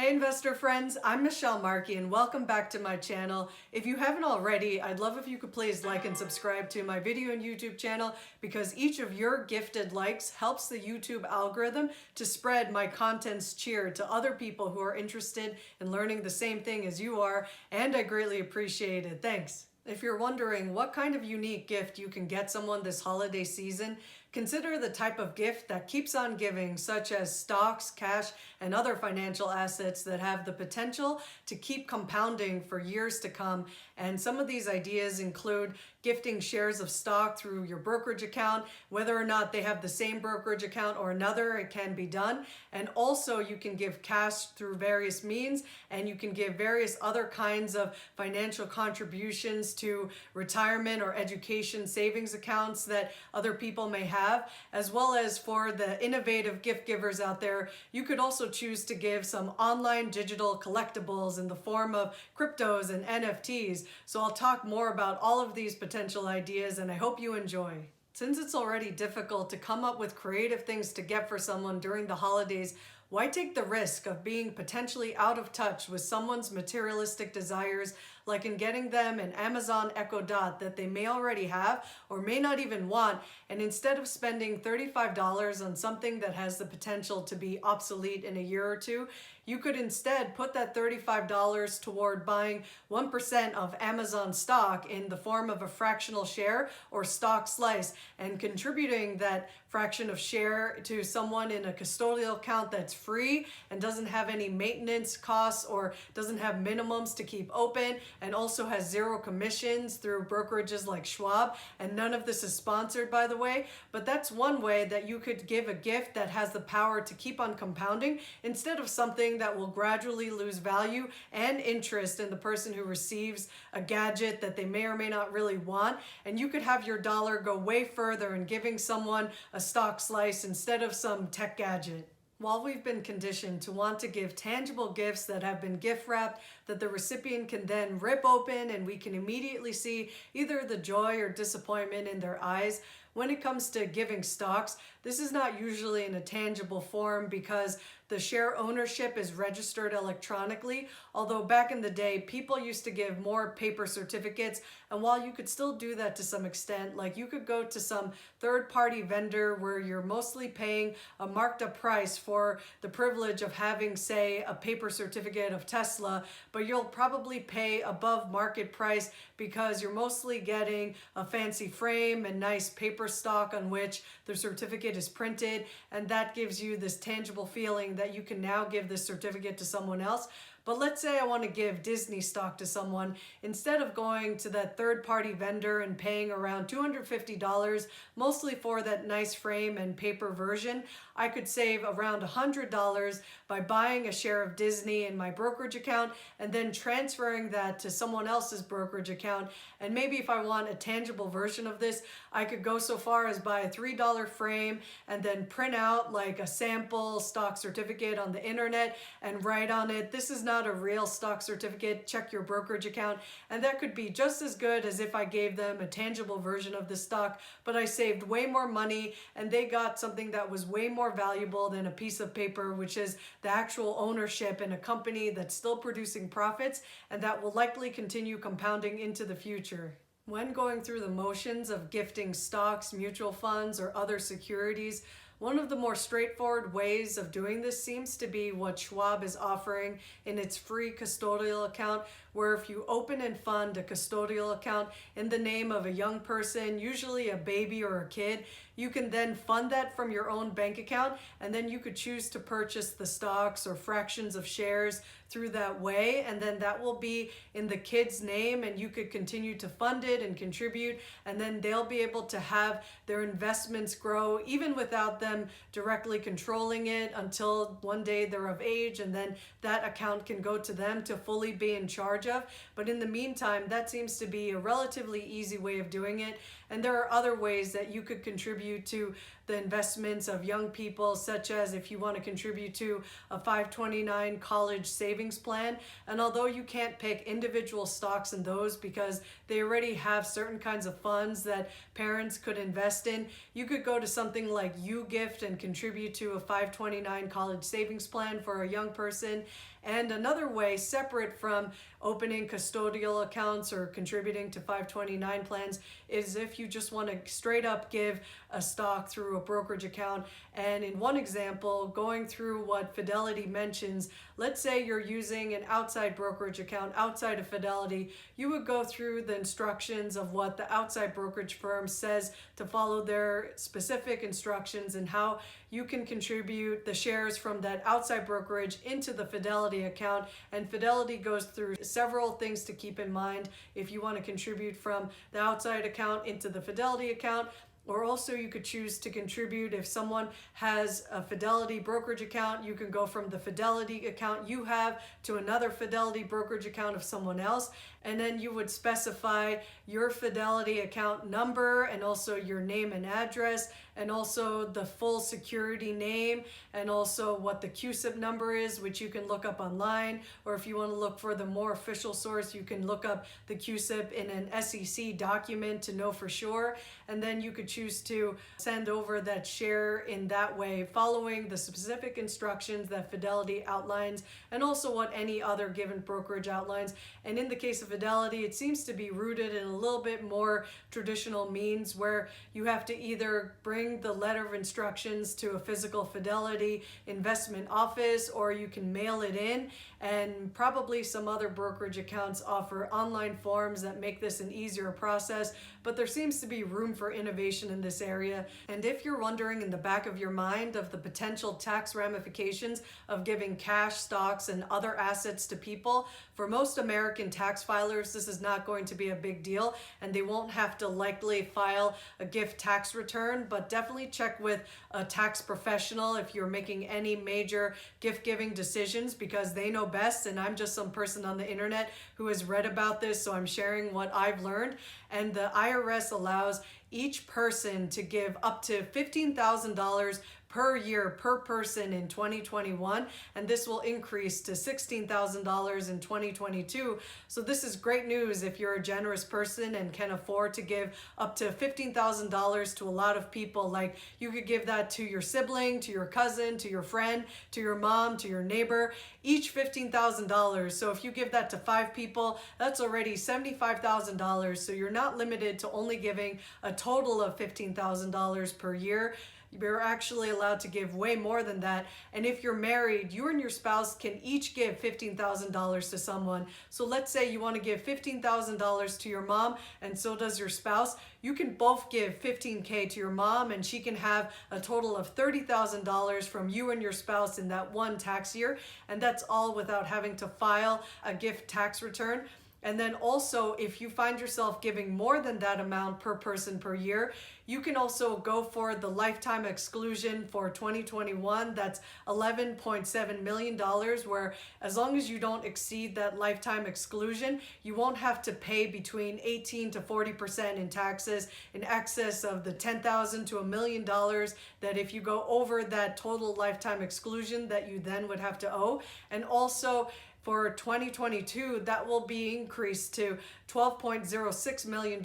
Hey investor friends, I'm Michelle Markey and welcome back to my channel. If you haven't already, I'd love if you could please like and subscribe to my video and YouTube channel because each of your gifted likes helps the YouTube algorithm to spread my content's cheer to other people who are interested in learning the same thing as you are, and I greatly appreciate it. Thanks. If you're wondering what kind of unique gift you can get someone this holiday season, consider the type of gift that keeps on giving, such as stocks, cash, and other financial assets that have the potential to keep compounding for years to come. And some of these ideas include gifting shares of stock through your brokerage account, whether or not they have the same brokerage account or another, it can be done. And also you can give cash through various means, and you can give various other kinds of financial contributions to retirement or education savings accounts that other people may have, as well as for the innovative gift givers out there, you could also choose to give some online digital collectibles in the form of cryptos and NFTs. So I'll talk more about all of these potential ideas, and I hope you enjoy. Since it's already difficult to come up with creative things to get for someone during the holidays, why take the risk of being potentially out of touch with someone's materialistic desires, like in getting them an Amazon Echo Dot that they may already have or may not even want, and instead of spending $35 on something that has the potential to be obsolete in a year or two, you could instead put that $35 toward buying 1% of Amazon stock in the form of a fractional share or stock slice, and contributing that fraction of share to someone in a custodial account that's free and doesn't have any maintenance costs or doesn't have minimums to keep open, and also has zero commissions through brokerages like Schwab. And none of this is sponsored, by the way, but that's one way that you could give a gift that has the power to keep on compounding instead of something that will gradually lose value and interest in the person who receives a gadget that they may or may not really want. And you could have your dollar go way further in giving someone a stock slice instead of some tech gadget. While we've been conditioned to want to give tangible gifts that have been gift wrapped that the recipient can then rip open and we can immediately see either the joy or disappointment in their eyes, when it comes to giving stocks, this is not usually in a tangible form because the share ownership is registered electronically, although back in the day, people used to give more paper certificates, and while you could still do that to some extent, like you could go to some third-party vendor where you're mostly paying a marked up price for the privilege of having, say, a paper certificate of Tesla, but you'll probably pay above market price because you're mostly getting a fancy frame and nice paper stock on which the certificate is printed, and that gives you this tangible feeling that you can now give this certificate to someone else. But let's say I want to give Disney stock to someone. Instead of going to that third-party vendor and paying around $250, mostly for that nice frame and paper version, I could save around $100 by buying a share of Disney in my brokerage account and then transferring that to someone else's brokerage account. And maybe if I want a tangible version of this, I could go so far as buy a $3 frame and then print out like a sample stock certificate on the internet and write on it, "This is not a real stock certificate, check your brokerage account." And that could be just as good as if I gave them a tangible version of the stock, but I saved way more money and they got something that was way more valuable than a piece of paper, which is the actual ownership in a company that's still producing profits and that will likely continue compounding into the future. When going through the motions of gifting stocks, mutual funds, or other securities, one of the more straightforward ways of doing this seems to be what Schwab is offering in its free custodial account, where if you open and fund a custodial account in the name of a young person, usually a baby or a kid, you can then fund that from your own bank account, and then you could choose to purchase the stocks or fractions of shares through that way, and then that will be in the kid's name and you could continue to fund it and contribute, and then they'll be able to have their investments grow even without them directly controlling it until one day they're of age, and then that account can go to them to fully be in charge of. But in the meantime, that seems to be a relatively easy way of doing it, and there are other ways that you could contribute to the investments of young people, such as if you want to contribute to a 529 college savings plan. And although you can't pick individual stocks in those because they already have certain kinds of funds that parents could invest in, you could go to something like UGift and contribute to a 529 college savings plan for a young person. And another way, separate from opening custodial accounts or contributing to 529 plans, is if you just want to straight up give a stock through a brokerage account. And in one example, going through what Fidelity mentions, let's say you're using an outside brokerage account outside of Fidelity, you would go through the instructions of what the outside brokerage firm says to follow their specific instructions and how you can contribute the shares from that outside brokerage into the Fidelity account. And Fidelity goes through several things to keep in mind if you want to contribute from the outside account into the Fidelity account. Or also you could choose to contribute if someone has a Fidelity brokerage account, you can go from the Fidelity account you have to another Fidelity brokerage account of someone else. And then you would specify your Fidelity account number and also your name and address and also the full security name and also what the CUSIP number is, which you can look up online. Or if you want to look for the more official source, you can look up the CUSIP in an SEC document to know for sure. And then you could choose to send over that share in that way, following the specific instructions that Fidelity outlines and also what any other given brokerage outlines. And in the case of Fidelity, it seems to be rooted in a little bit more traditional means where you have to either bring the letter of instructions to a physical Fidelity investment office or you can mail it in. And probably some other brokerage accounts offer online forms that make this an easier process, but there seems to be room for innovation in this area. And if you're wondering in the back of your mind of the potential tax ramifications of giving cash, stocks, and other assets to people, for most American tax filers, this is not going to be a big deal, and they won't have to likely file a gift tax return, but definitely check with a tax professional if you're making any major gift giving decisions, because they know best, and I'm just some person on the internet who has read about this, so I'm sharing what I've learned. And the IRS allows each person to give up to $15,000 per year per person in 2021, and this will increase to $16,000 in 2022. So this is great news if you're a generous person and can afford to give up to $15,000 to a lot of people. Like you could give that to your sibling, to your cousin, to your friend, to your mom, to your neighbor, each $15,000. So if you give that to 5 people, that's already $75,000. So you're not limited to only giving a total of $15,000 per year. You're actually allowed to give way more than that. And if you're married, you and your spouse can each give $15,000 to someone. So let's say you want to give $15,000 to your mom and so does your spouse. You can both give $15K to your mom and she can have a total of $30,000 from you and your spouse in that one tax year. And that's all without having to file a gift tax return. And then also, if you find yourself giving more than that amount per person per year, you can also go for the lifetime exclusion for 2021. That's $11.7 million, where as long as you don't exceed that lifetime exclusion, you won't have to pay between 18 to 40% in taxes in excess of the $10,000 to $1 million that if you go over that total lifetime exclusion that you then would have to owe. And also, for 2022, that will be increased to $12.06 million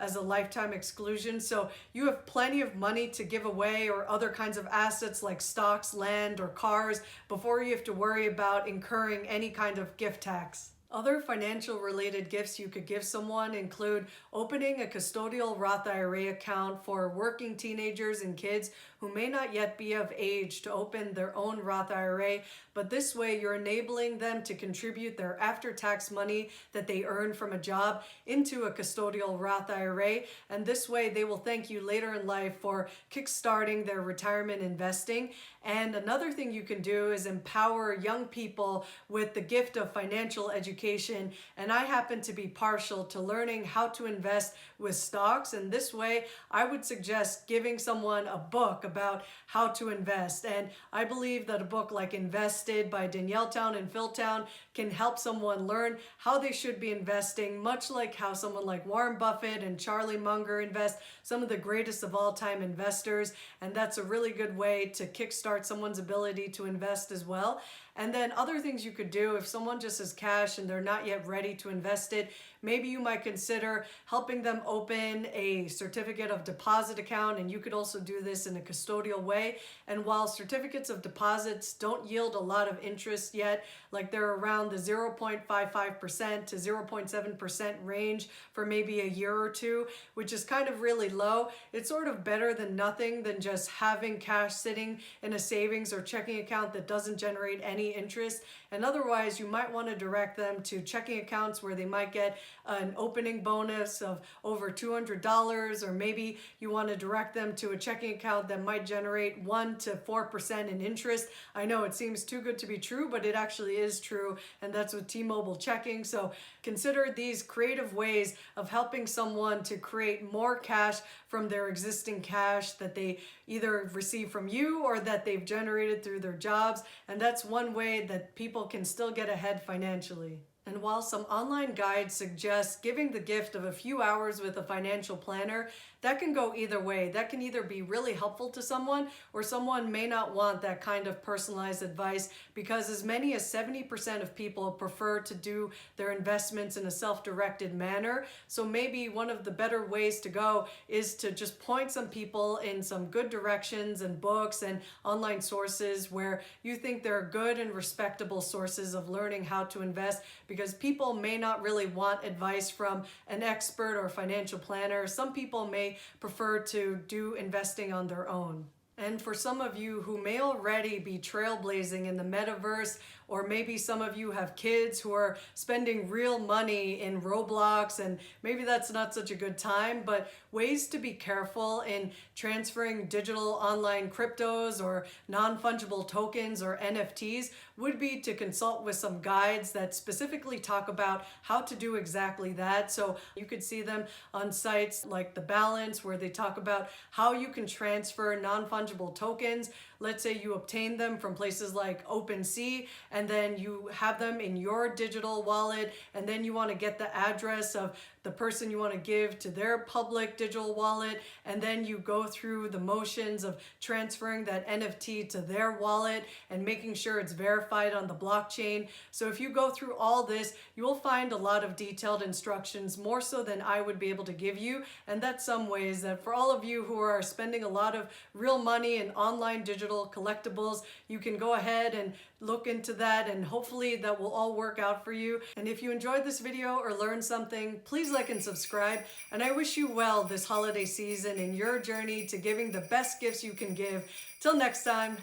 as a lifetime exclusion. So you have plenty of money to give away or other kinds of assets like stocks, land, or cars before you have to worry about incurring any kind of gift tax. Other financial related gifts you could give someone include opening a custodial Roth IRA account for working teenagers and kids who may not yet be of age to open their own Roth IRA, but this way you're enabling them to contribute their after-tax money that they earn from a job into a custodial Roth IRA, and this way they will thank you later in life for kickstarting their retirement investing. And another thing you can do is empower young people with the gift of financial education. And I happen to be partial to learning how to invest with stocks. And this way, I would suggest giving someone a book about how to invest. And I believe that a book like Invested by Danielle Town and Phil Town can help someone learn how they should be investing, much like how someone like Warren Buffett and Charlie Munger invest, some of the greatest of all time investors. And that's a really good way to kickstart someone's ability to invest as well. And then other things you could do if someone just has cash and they're not yet ready to invest it, maybe you might consider helping them open a certificate of deposit account, and you could also do this in a custodial way. And while certificates of deposits don't yield a lot of interest yet, like they're around the 0.55% to 0.7% range for maybe a year or two, which is kind of really low, it's sort of better than nothing than just having cash sitting in a savings or checking account that doesn't generate any interest. And otherwise, you might want to direct them to checking accounts where they might get an opening bonus of over $200, or maybe you want to direct them to a checking account that might generate 1 to 4% in interest. I know it seems too good to be true, but it actually is true, and that's with T-Mobile checking. So consider these creative ways of helping someone to create more cash from their existing cash that they either receive from you or that they've generated through their jobs. And that's one way that people can still get ahead financially. And while some online guides suggest giving the gift of a few hours with a financial planner, that can go either way. That can either be really helpful to someone, or someone may not want that kind of personalized advice, because as many as 70% of people prefer to do their investments in a self-directed manner. So maybe one of the better ways to go is to just point some people in some good directions and books and online sources where you think they're good and respectable sources of learning how to invest, because people may not really want advice from an expert or financial planner. Some people may prefer to do investing on their own. And for some of you who may already be trailblazing in the metaverse, or maybe some of you have kids who are spending real money in Roblox, and maybe that's not such a good time, but ways to be careful in transferring digital online cryptos or non-fungible tokens or NFTs would be to consult with some guides that specifically talk about how to do exactly that. So you could see them on sites like The Balance, where they talk about how you can transfer non-fungible tokens. Let's say you obtain them from places like OpenSea, and then you have them in your digital wallet, and then you want to get the address of the person you want to give to their public digital wallet, and then you go through the motions of transferring that NFT to their wallet and making sure it's verified on the blockchain. So if you go through all this, you will find a lot of detailed instructions, more so than I would be able to give you. And that's some ways that for all of you who are spending a lot of real money in online digital collectibles, you can go ahead and look into that, and hopefully that will all work out for you. And if you enjoyed this video or learned something, please like and subscribe. And I wish you well this holiday season in your journey to giving the best gifts you can give. Till next time.